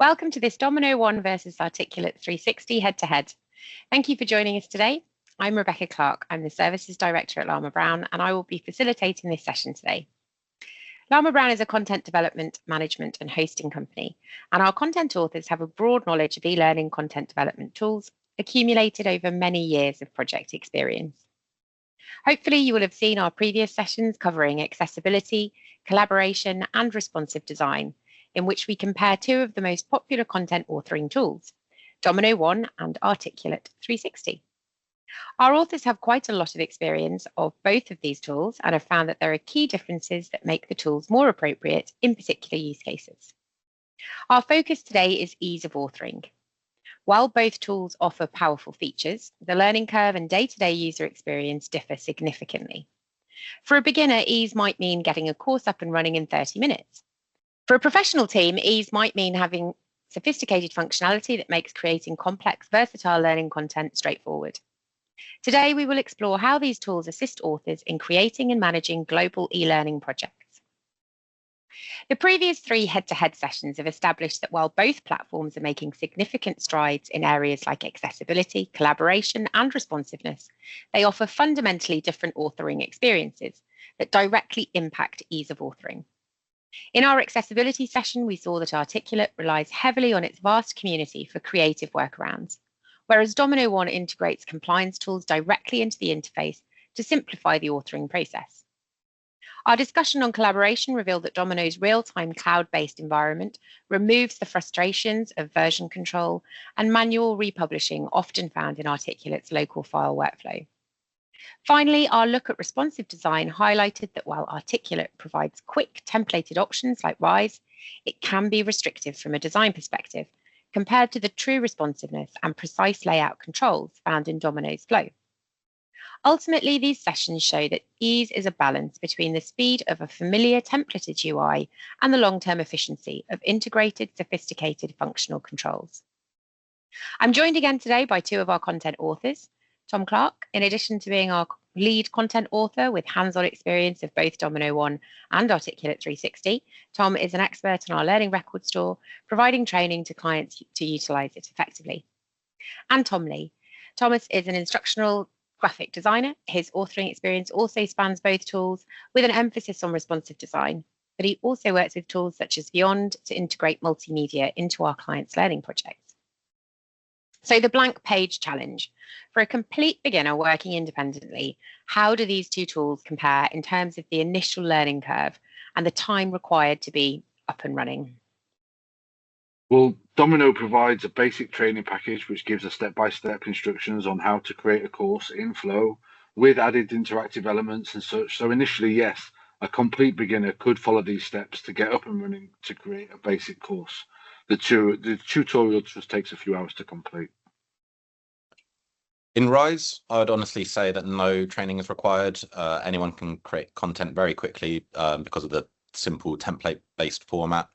Welcome to this Domino 1 versus Articulate 360 head-to-head. Thank you for joining us today. I'm Rebecca Clark. I'm the Services Director at Llama Brown, and I will be facilitating this session today. Llama Brown is a content development, management, and hosting company, and our content authors have a broad knowledge of e-learning content development tools accumulated over many years of project experience. Hopefully, you will have seen our previous sessions covering accessibility, collaboration, and responsive design, in which we compare two of the most popular content authoring tools, Domino 1 and Articulate 360. Our authors have quite a lot of experience of both of these tools and have found that there are key differences that make the tools more appropriate in particular use cases. Our focus today is ease of authoring. While both tools offer powerful features, the learning curve and day-to-day user experience differ significantly. For a beginner, ease might mean getting a course up and running in 30 minutes. For a professional team, ease might mean having sophisticated functionality that makes creating complex, versatile learning content straightforward. Today, we will explore how these tools assist authors in creating and managing global e-learning projects. The previous three head-to-head sessions have established that while both platforms are making significant strides in areas like accessibility, collaboration, and responsiveness, they offer fundamentally different authoring experiences that directly impact ease of authoring. In our accessibility session, we saw that Articulate relies heavily on its vast community for creative workarounds, whereas Domino 1 integrates compliance tools directly into the interface to simplify the authoring process. Our discussion on collaboration revealed that Domino's real-time cloud-based environment removes the frustrations of version control and manual republishing often found in Articulate's local file workflow. Finally, our look at responsive design highlighted that while Articulate provides quick templated options like Rise, it can be restrictive from a design perspective compared to the true responsiveness and precise layout controls found in Domino's flow. Ultimately, these sessions show that ease is a balance between the speed of a familiar templated UI and the long-term efficiency of integrated, sophisticated functional controls. I'm joined again today by two of our content authors. Tom Clark, in addition to being our lead content author with hands-on experience of both Domino 1 and Articulate 360, Tom is an expert in our learning record store, providing training to clients to utilize it effectively. And Tom Lee. Thomas is an instructional graphic designer. His authoring experience also spans both tools with an emphasis on responsive design, but he also works with tools such as Beyond to integrate multimedia into our clients' learning projects. So the blank page challenge. For a complete beginner working independently, how do these two tools compare in terms of the initial learning curve and the time required to be up and running? Well, Domino provides a basic training package which gives us step-by-step instructions on how to create a course in Flow with added interactive elements and such. So initially, yes, a complete beginner could follow these steps to get up and running to create a basic course. The tutorial just takes a few hours to complete. In Rise, I would honestly say that no training is required. Anyone can create content very quickly because of the simple template-based format.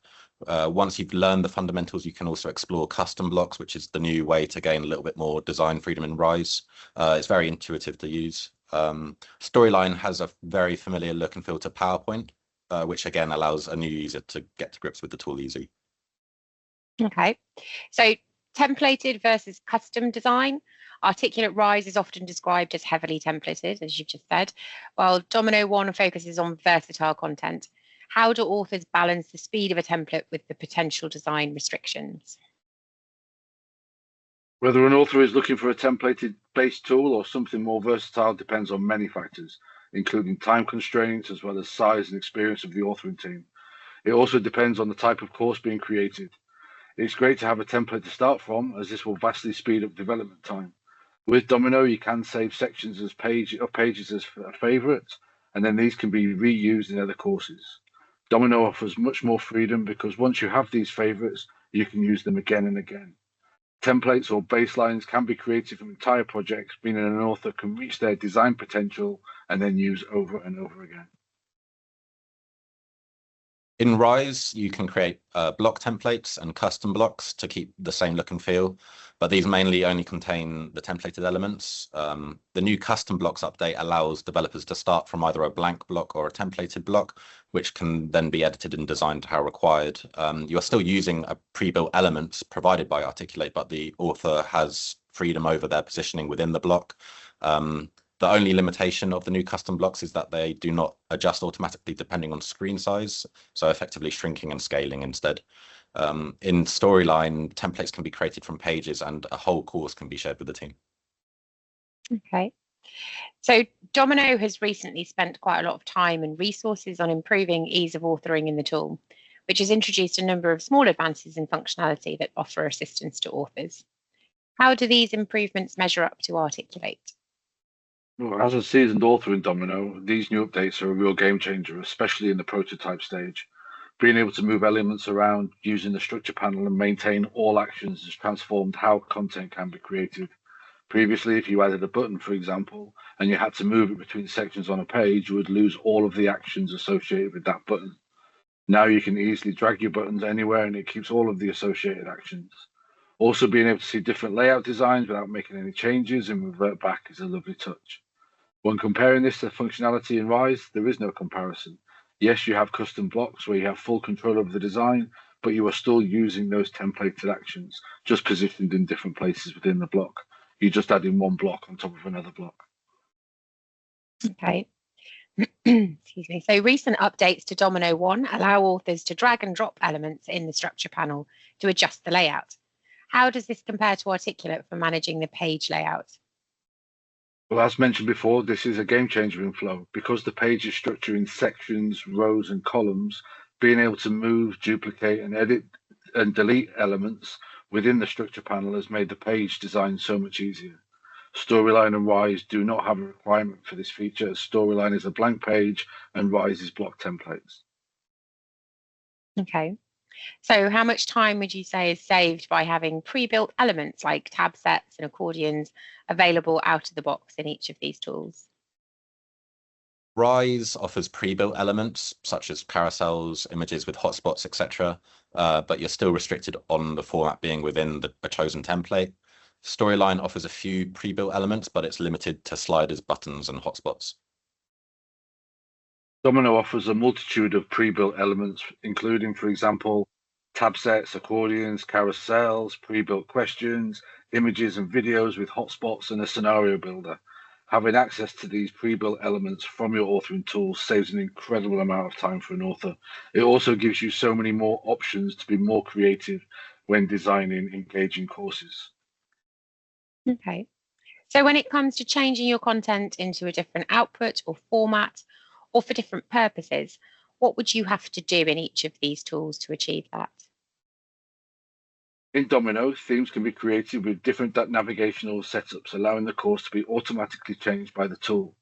Once you've learned the fundamentals, you can also explore custom blocks, which is the new way to gain a little bit more design freedom in Rise. It's very intuitive to use. Storyline has a very familiar look and feel to PowerPoint, which again allows a new user to get to grips with the tool easy. Okay, so templated versus custom design. Articulate Rise is often described as heavily templated, as you've just said, while Domino 1 focuses on versatile content. How do authors balance the speed of a template with the potential design restrictions? Whether an author is looking for a templated-based tool or something more versatile depends on many factors, including time constraints as well as size and experience of the authoring team. It also depends on the type of course being created. It's great to have a template to start from, as this will vastly speed up development time. With Domino, you can save sections of pages as favorites, and then these can be reused in other courses. Domino offers much more freedom because once you have these favorites, you can use them again and again. Templates or baselines can be created from entire projects, meaning an author can reach their design potential and then use over and over again. In Rise, you can create block templates and custom blocks to keep the same look and feel, but these mainly only contain the templated elements. The new custom blocks update allows developers to start from either a blank block or a templated block, which can then be edited and designed how required. You're still using a pre-built elements provided by Articulate, but the author has freedom over their positioning within the block. The only limitation of the new custom blocks is that they do not adjust automatically depending on screen size, so effectively shrinking and scaling instead. In Storyline, templates can be created from pages and a whole course can be shared with the team. Okay. So dominKnow has recently spent quite a lot of time and resources on improving ease of authoring in the tool, which has introduced a number of small advances in functionality that offer assistance to authors. How do these improvements measure up to Articulate? Well, as a seasoned author in dominKnow, these new updates are a real game changer, especially in the prototype stage. Being able to move elements around using the structure panel and maintain all actions has transformed how content can be created. Previously, if you added a button, for example, and you had to move it between sections on a page, you would lose all of the actions associated with that button. Now you can easily drag your buttons anywhere and it keeps all of the associated actions. Also, being able to see different layout designs without making any changes and revert back is a lovely touch. When comparing this to functionality in Rise, there is no comparison. Yes, you have custom blocks where you have full control over the design, but you are still using those templated actions, just positioned in different places within the block. You're just adding one block on top of another block. Okay. Excuse me. So recent updates to dominKnow 1 allow authors to drag and drop elements in the structure panel to adjust the layout. How does this compare to Articulate for managing the page layout? Well, as mentioned before, this is a game changer in Flow. Because the page is structured in sections, rows, and columns, being able to move, duplicate, and edit and delete elements within the structure panel has made the page design so much easier. Storyline and Rise do not have a requirement for this feature, as Storyline is a blank page and Rise is block templates. Okay. So how much time would you say is saved by having pre-built elements like tab sets and accordions available out of the box in each of these tools? Rise offers pre-built elements such as carousels, images with hotspots, etc., but you're still restricted on the format being within a chosen template. Storyline offers a few pre-built elements, but it's limited to sliders, buttons, and hotspots. dominKnow offers a multitude of pre-built elements, including, for example, tab sets, accordions, carousels, pre-built questions, images and videos with hotspots, and a scenario builder. Having access to these pre-built elements from your authoring tools saves an incredible amount of time for an author. It also gives you so many more options to be more creative when designing engaging courses. Okay. So when it comes to changing your content into a different output or format, or for different purposes, what would you have to do in each of these tools to achieve that? In dominKnow, themes can be created with different navigational setups, allowing the course to be automatically changed by the tool.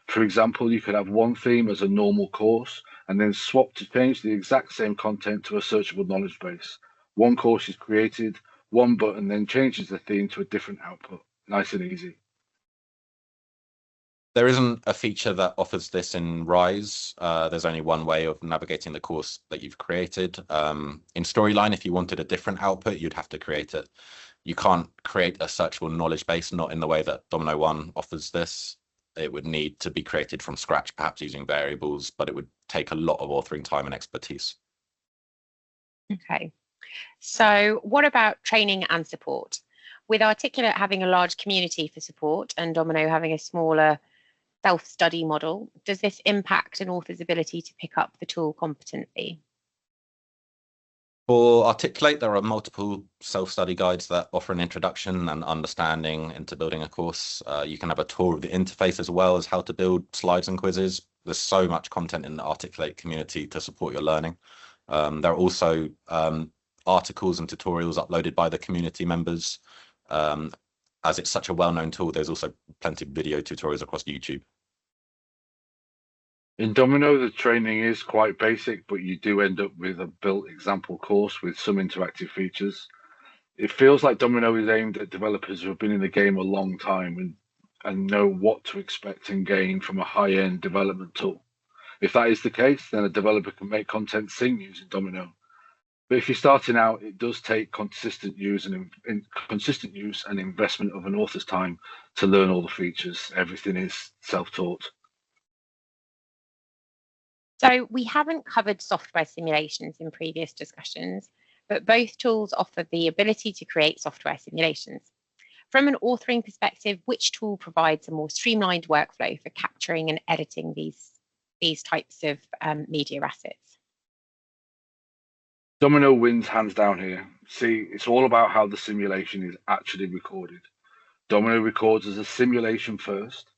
For example, you could have one theme as a normal course and then swap to change the exact same content to a searchable knowledge base. One course is created, one button then changes the theme to a different output. Nice and easy. There isn't a feature that offers this in Rise. There's only one way of navigating the course that you've created. In Storyline, if you wanted a different output, you'd have to create it. You can't create a searchable knowledge base, not in the way that dominKnow 1 offers this. It would need to be created from scratch, perhaps using variables, but it would take a lot of authoring time and expertise. Okay. So what about training and support? With Articulate having a large community for support and dominKnow having a smaller self-study model, does this impact an author's ability to pick up the tool competently? For Articulate, there are multiple self-study guides that offer an introduction and understanding into building a course. You can have a tour of the interface as well as how to build slides and quizzes. There's so much content in the Articulate community to support your learning. There are also articles and tutorials uploaded by the community members. As it's such a well-known tool, there's also plenty of video tutorials across YouTube. In dominKnow, the training is quite basic, but you do end up with a built example course with some interactive features. It feels like dominKnow is aimed at developers who have been in the game a long time and know what to expect and gain from a high-end development tool. If that is the case, then a developer can make content sing using dominKnow. But if you're starting out, it does take consistent use and investment of an author's time to learn all the features. Everything is self-taught. So we haven't covered software simulations in previous discussions, but both tools offer the ability to create software simulations. From an authoring perspective, which tool provides a more streamlined workflow for capturing and editing these types of media assets? dominKnow wins hands down here. See, it's all about how the simulation is actually recorded. dominKnow records as a simulation first.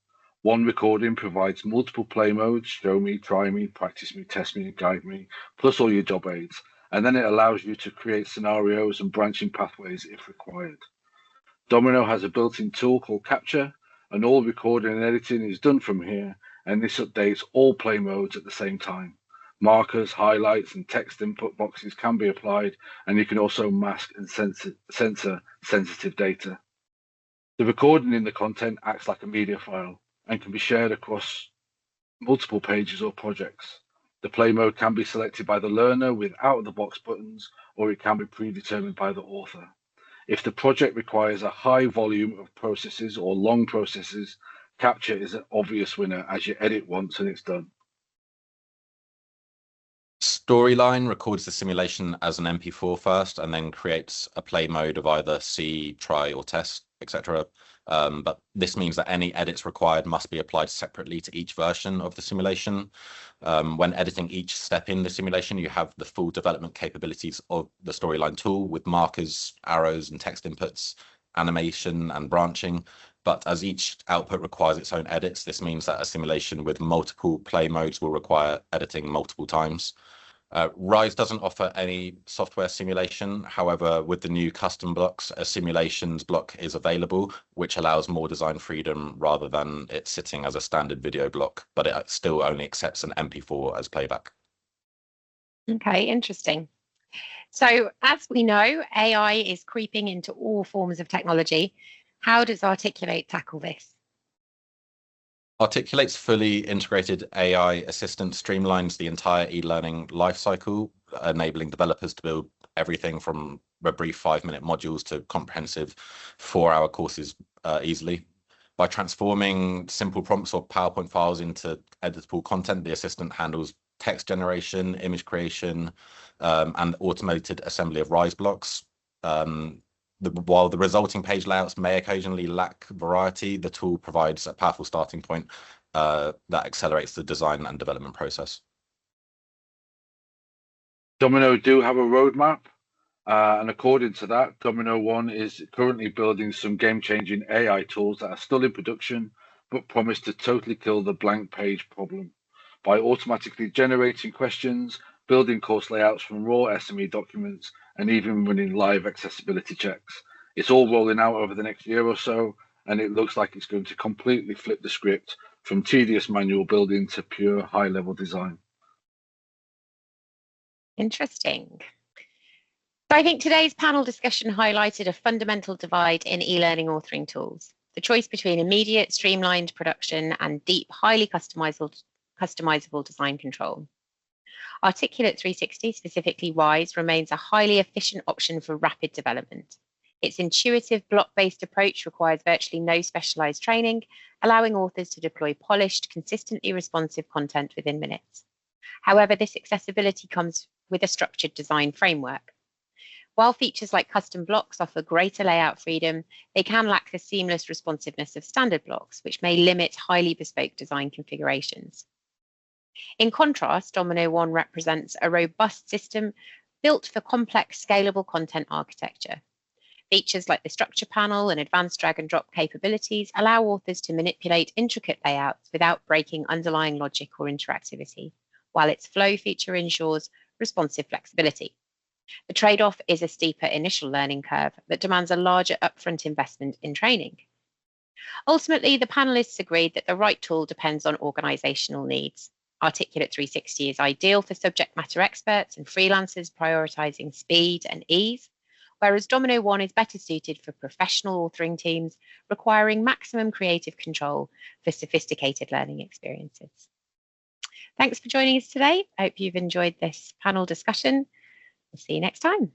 One recording provides multiple play modes: show me, try me, practice me, test me, guide me, plus all your job aids. And then it allows you to create scenarios and branching pathways if required. dominKnow has a built-in tool called Capture, and all recording and editing is done from here, and this updates all play modes at the same time. Markers, highlights, and text input boxes can be applied, and you can also mask and censor sensitive data. The recording in the content acts like a media file and can be shared across multiple pages or projects. The play mode can be selected by the learner with out-of-the-box buttons, or it can be predetermined by the author. If the project requires a high volume of processes or long processes, Capture is an obvious winner, as you edit once and it's done. Storyline records the simulation as an MP4 first and then creates a play mode of either see, try, or test, etc. But this means that any edits required must be applied separately to each version of the simulation. When editing each step in the simulation, you have the full development capabilities of the Storyline tool with markers, arrows, and text inputs, animation, and branching. But as each output requires its own edits, this means that a simulation with multiple play modes will require editing multiple times. Rise doesn't offer any software simulation. However, with the new custom blocks, a simulations block is available, which allows more design freedom rather than it sitting as a standard video block, but it still only accepts an MP4 as playback. Okay, interesting. So as we know, AI is creeping into all forms of technology. How does Articulate tackle this? Articulate's fully integrated AI assistant streamlines the entire e-learning lifecycle, enabling developers to build everything from a brief 5-minute modules to comprehensive 4-hour courses easily. By transforming simple prompts or PowerPoint files into editable content, the assistant handles text generation, image creation, and automated assembly of Rise blocks. While the resulting page layouts may occasionally lack variety, the tool provides a powerful starting point that accelerates the design and development process. dominKnow do have a roadmap, and according to that, dominKnow 1 is currently building some game-changing AI tools that are still in production, but promise to totally kill the blank page problem by automatically generating questions, building course layouts from raw SME documents, and even running live accessibility checks. It's all rolling out over the next year or so, and it looks like it's going to completely flip the script from tedious manual building to pure high-level design. Interesting. So I think today's panel discussion highlighted a fundamental divide in e-learning authoring tools: the choice between immediate, streamlined production and deep, highly customizable design control. Articulate 360, specifically Rise, remains a highly efficient option for rapid development. Its intuitive block-based approach requires virtually no specialized training, allowing authors to deploy polished, consistently responsive content within minutes. However, this accessibility comes with a structured design framework. While features like custom blocks offer greater layout freedom, they can lack the seamless responsiveness of standard blocks, which may limit highly bespoke design configurations. In contrast, dominKnow 1 represents a robust system built for complex, scalable content architecture. Features like the structure panel and advanced drag and drop capabilities allow authors to manipulate intricate layouts without breaking underlying logic or interactivity, while its flow feature ensures responsive flexibility. The trade-off is a steeper initial learning curve that demands a larger upfront investment in training. Ultimately, the panelists agreed that the right tool depends on organizational needs. Articulate 360 is ideal for subject matter experts and freelancers prioritizing speed and ease, whereas dominKnow 1 is better suited for professional authoring teams requiring maximum creative control for sophisticated learning experiences. Thanks for joining us today. I hope you've enjoyed this panel discussion. We'll see you next time.